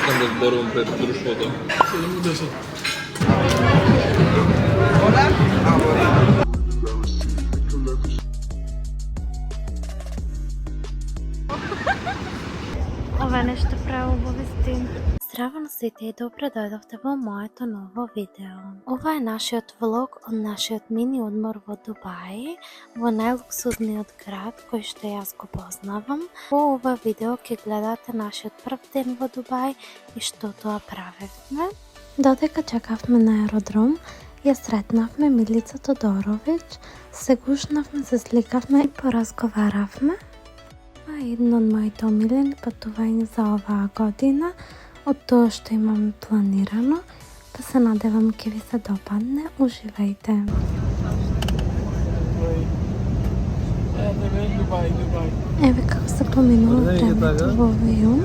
Искам да зборувам пред друштвото. Ова е нешто право вести. Здраво на сите и добре дојдовте во моето ново видео. Ова е нашиот влог од нашиот мини одмор во Дубај, во најлуксузниот град кој што јас го познавам. Во ова видео ќе гледате нашиот прв ден во Дубај и што тоа правевме. Додека чекавме на аеродром, ја сретнавме Милица Тодоровиќ, се гушнавме, се сликавме и поразговаравме. Това е едно од моите омилени патувања за оваа година, од тоа што имаме планирано, па се надевам ќе ви се допадне. Уживајте! Еве како се поминува времето во авион.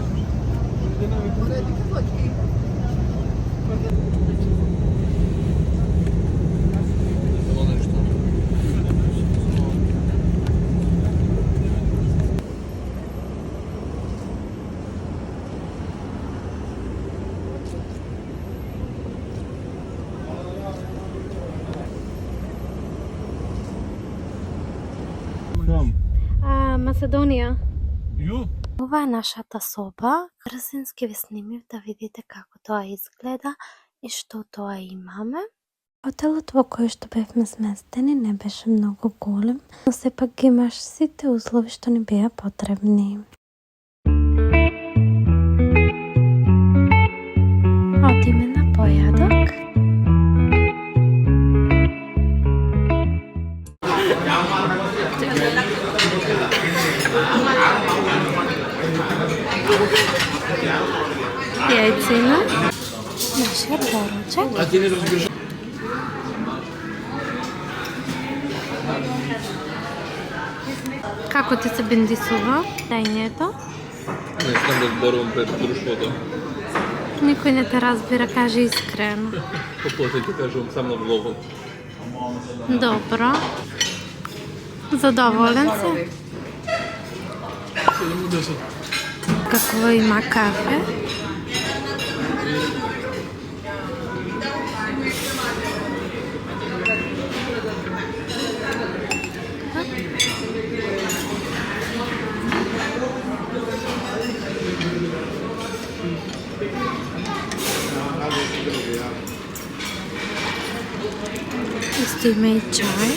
Macedonija. Ова е нашата соба. Крсински ви снимив да видите како тоа изгледа и што тоа имаме. Хотелот во кој што бевме сместени не беше многу голем, но сепак ги имаш сите услови што ни беа потребни. Одиме на појадок. Јајцина, нашиот доручак. Како ти се бендисува дајњето? Не искам да зборувам пред друштвото. Никој не те разбира, кажи искрено. После ќе кажувам сам на влогот. Добро. Задоволен си? Какво има кафе? Исто има и чај.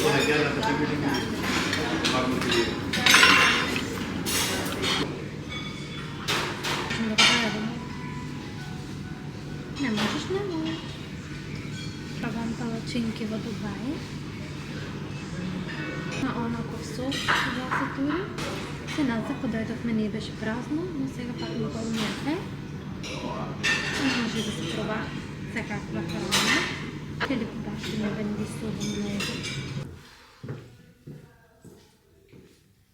Не можеш, не можеш. Пробам палачинки во Дубај. На онако сос да се тури. Се назад подојдовме, не беше празно, но сега пак ми го умете. Може да се проба секаква храна. Или кога ще ме бендисувам него.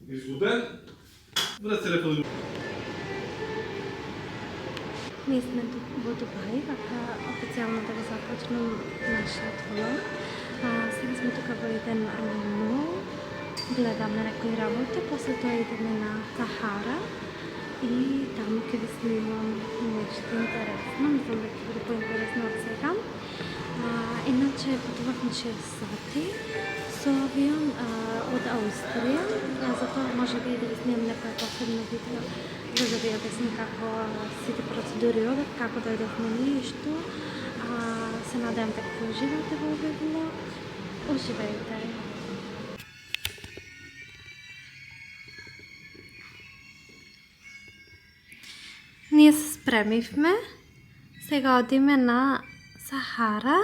Изгубен? Врат се рекали. Ние сме во Дубај, вака официјално да го започнем нашиот влог. Сега сме тука во еден мол, гледаме некои работи, после тоа идеме на Сахара и таму ќе ви снимам нешто интересно. Мислам дека ќе биде поинтересно од сега. Иначе патувавме 6 сати со авион од Аустрија, затоа може би да ви снимам некоја последно видео за да ви обясним како сите процедури одат, како дојдовме ние и што. Се надевам дека ќе уживате во овој влог. Уживајте! Ние се спремивме. Сега одиме на Сахара.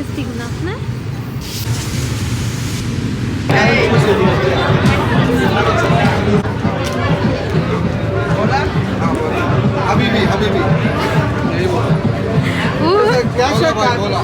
Стигнахме. حبيبي حبيبي क्या शक बोला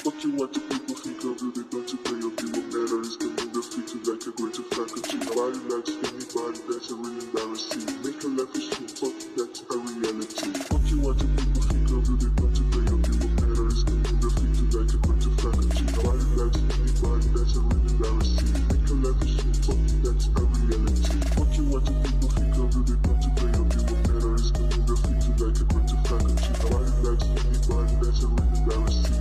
What you want the people think of you, they got to pay up you won't matter. It's the move that fits you like a greater faculty. Body likes anybody, that's a real embarrassing. Make a laugh is true, fuck that's a reality. What you want the people think of you, they got to pay up you won't matter. It's the move that fits you like a greater faculty. Body likes anybody, that's a real embarrassing. Make a laugh is true, fuck that's a reality. What you want the people think of you, they got to pay up you won't matter. It's the move that fits you like a greater faculty. Body likes anybody, that's a real embarrassing.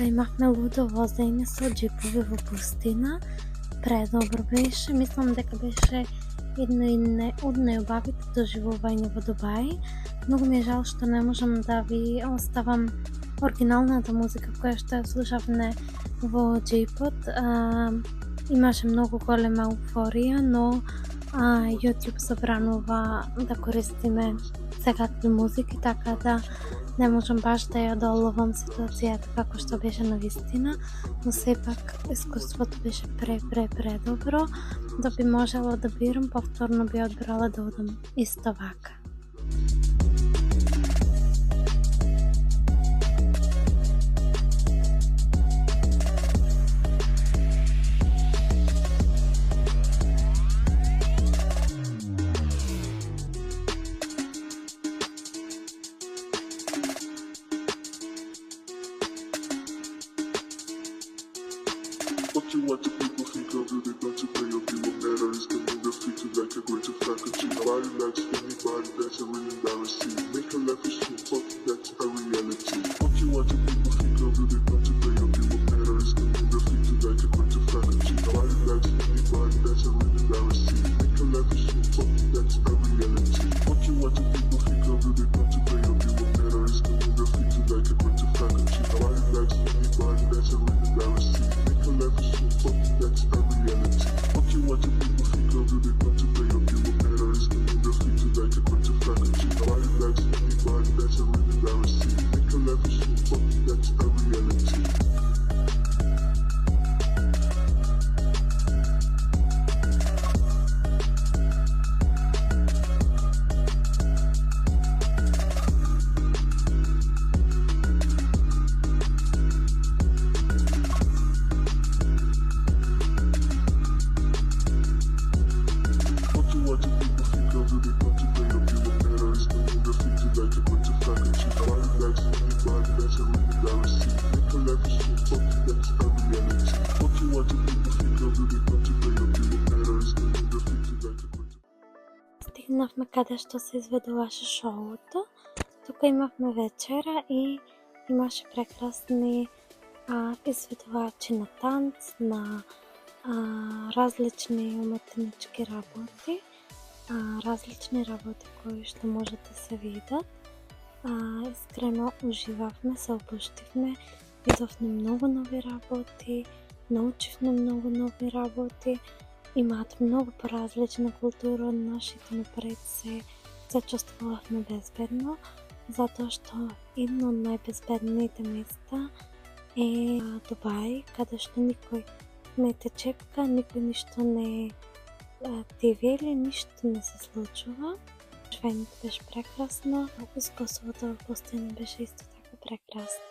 Имахме лудо возење со джипови во пустина. Предобро беше. Мислам дека беше едно од најубавите доживувања во Дубај. Многу ми е жал што не можам да ви оставам оригиналната музика која што ја слушавме во джипот. Имаше многу голема еуфорија, но YouTube забранува да користиме секакви музики, така да не можам баш да ја доловам ситуацијата како што беше на вистина, но сепак искуството беше предобро. Да би можела да бирам, повторно би одбрала да одам исто вака. What you want the people think of you, they got to pay up you won't matter. It's the move that fits you like a greater faculty. Body likes anybody, that's a real embarrassing. Make a laugh is true, fuck that's a reality. What you want the people think of you, they got to pay up you won't matter. It's the move that fits you like a greater faculty. Body likes anybody, that's a real embarrassing. Make a laugh is true, fuck that's a reality. What you want the people think of you, they got to pay up you won't matter. It's the move that fits you like a greater faculty. Body likes anybody, that's a real embarrassing. Make a laugh is true, fuck that's a reality. What you want the people think of you, they got to pay up you won't matter. It's the move that fits you like a greater faculty. Body likes anybody, that's a real embarrassing. Make a laugh is true, fuck that's a reality. Стигнавме каде што се изведуваше шоуто. Тука имавме вечера и имаше прекрасни изведувачи на танц, на различни уметнички работи, различни работи кои што може да се видат. Искрено уживавме, се опуштивме, видовме многу нови работи, научивме многу нови работи. Имаат многу поразлична култура од нашите, напред се чувствувавме безбедно. zato što jedno od najbezbednijih mjesta je Dubaj, kada što niko ne te čepka, niko ništo ne ti veli, ništo ne se slučува. Švajnik беше прекрасно, uz Kosovото в пустиня беше isto tako прекрасно.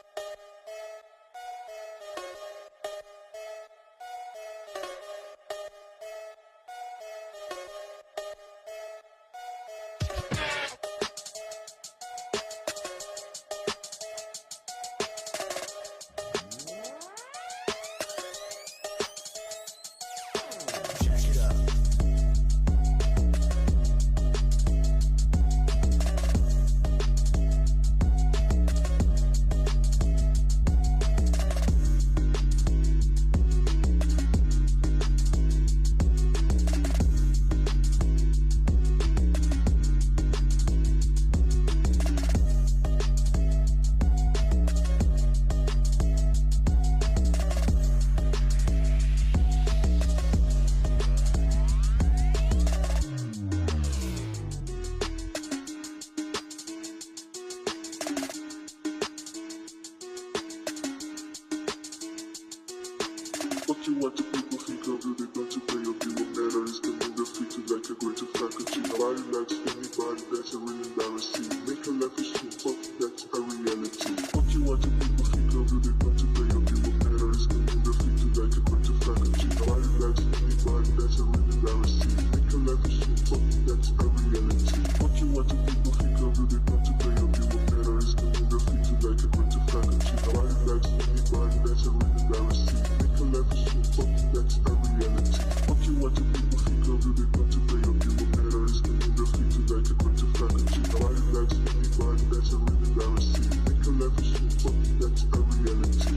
What you want the people think of you, they got to pay up, you won't matter, it's the moon that fits you like a greater faculty. Body likes anybody, that's a real embarrassing. Make a laugh is true, fuck that's a reality. What you want the people think of you, they got to pay up, you won't matter, it's the moon that fits you like a greater faculty. Body likes anybody, that's a real embarrassing. Make a laugh is true, fuck that's a reality. What you want the people think of you, they got to pay up, you won't matter, it's the moon that fits you like a greater faculty. Body likes anybody, that's a real embarrassing. Life is so fucking that's a reality. What you want the people think of you, they got to pay up, you won't matter, it's the moon that fits you like a greater faculty. Nobody likes anybody, that's a real embarrassing. Make a life is so fucking that's a reality.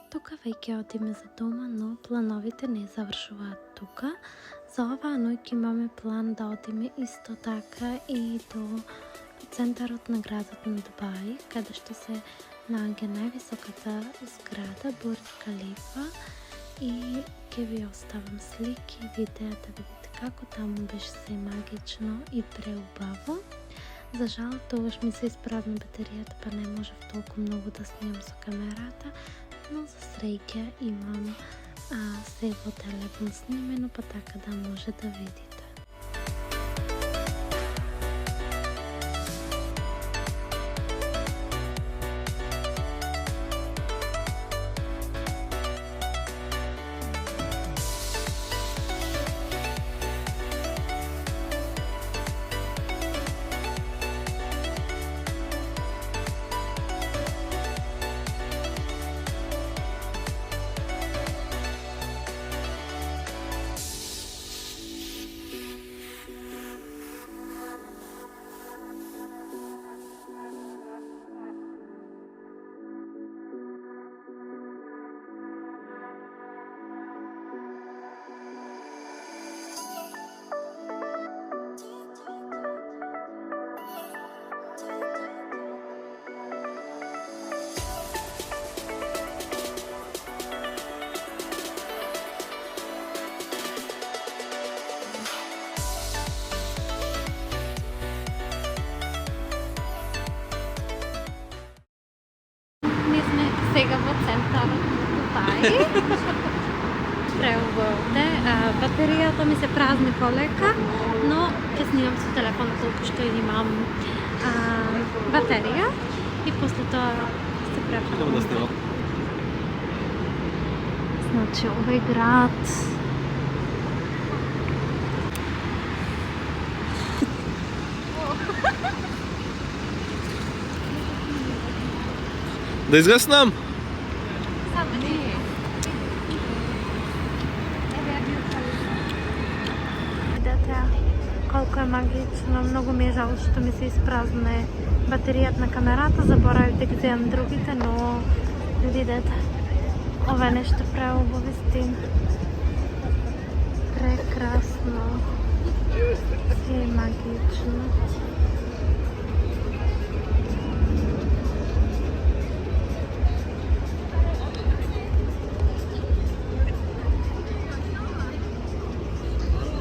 Тука веќе одиме за дома, но плановите не завршуваат тука. За оваа ноќ имаме план да одиме исто така и до центарот на градот на Дубај, каде што се наоѓа највисоката зграда Бурдж Калифа и ќе ви оставам слики, видеа да видите како таму беше се магично и преубаво. За жал, тогаш ми се испразна батеријата, па не можев толку многу да снимам со камерата, но за среќа имам се во телефон снимено, па така да може да видите. сега во центарот на Дубај. Преубаво овде. Батеријата ми се празни полека, но ќе снимам со телефон колку што имам батерија и после тоа се препарам. Значи, овој град Да изгаснам? Видете колку е магично, многу ми е жал што ми се испразне батеријата на камерата, заборавив да ги земам другите, но видете, ова е нешто преубаво вистина. Прекрасно. Си е магично.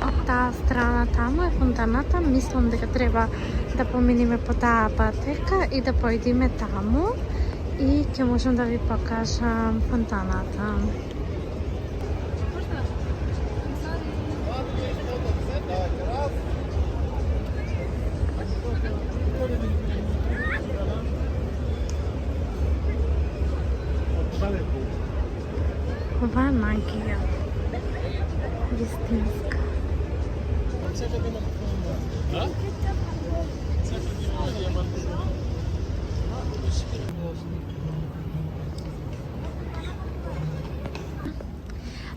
Од таа страна таму е фонтаната, мислам дека треба да поминиме по таа патека и да поидиме таму и ќе можам да ви покажам фонтаната. Ова е магија. Вистинска.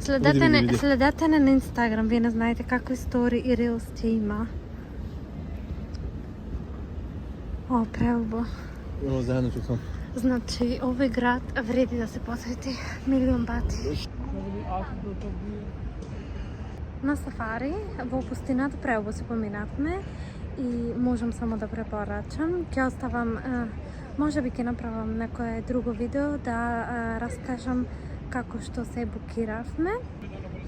Следете на Инстаграм, вие не знаете какви стори и рилс ќе има. О, преубаво. Имamo заедно тук. Значи, овој град вреди да се посети милион пати. На сафари во пустината преубаво се поминавме и можам само да препорачам. Ќе оставам, можеби ќе направам некое друго видео да раскажам како што се букиравме.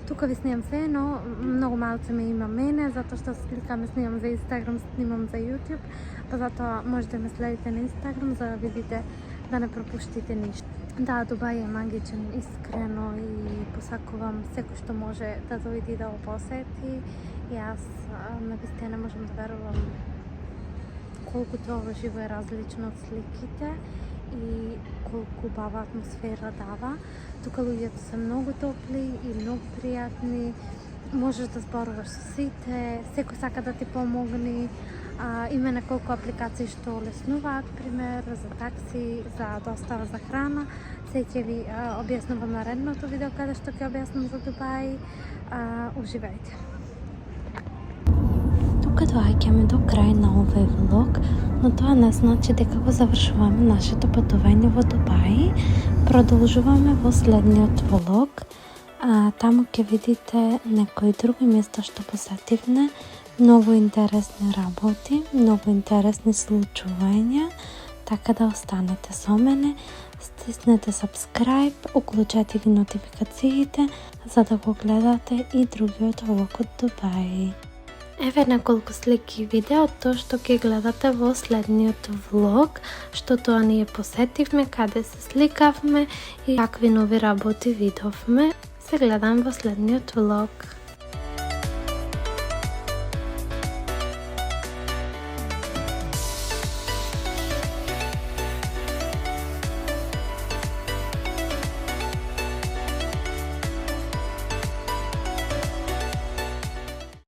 Тука ви снимам се, но многу малце ме има мене, затоа што сликаме, снимам за Инстаграм, снимам за YouTube, па затоа можете да ме следите на Инстаграм за да видите, да не пропуштите ништо. Да, Дубај е магичен, искрено и посакувам секој што може да дојде да го посети. И аз навистина не можам да верувам колку тоа живо е различно од сликите и колку бава атмосфера дава. Тука луѓето се многу топли и многу пријатни. Можеш да зборуваш со сите, секој сака да ти помогне. Има неколку апликации што леснуваат, пример за такси, за достава за храна. Се ќе ви објаснувам наредното видео каде што ќе објаснам за Дубај. Уживајте. Тука доаѓаме до крај на овој влог, но тоа не значи дека го завршуваме нашето патување во Дубај. Продолжуваме во следниот влог. Таму ќе видите некои други места што посетивме, многу интересни работи, многу интересни случувања, така да останете со мене, стиснете subscribe, уклучете ги нотификациите за да го гледате и другиот влог од Дубај. Еве неколку слики и видео тоа што ќе гледате во следниот влог, што тоа ние посетивме, каде се сликавме и какви нови работи видовме. Се гледам во следниот влог.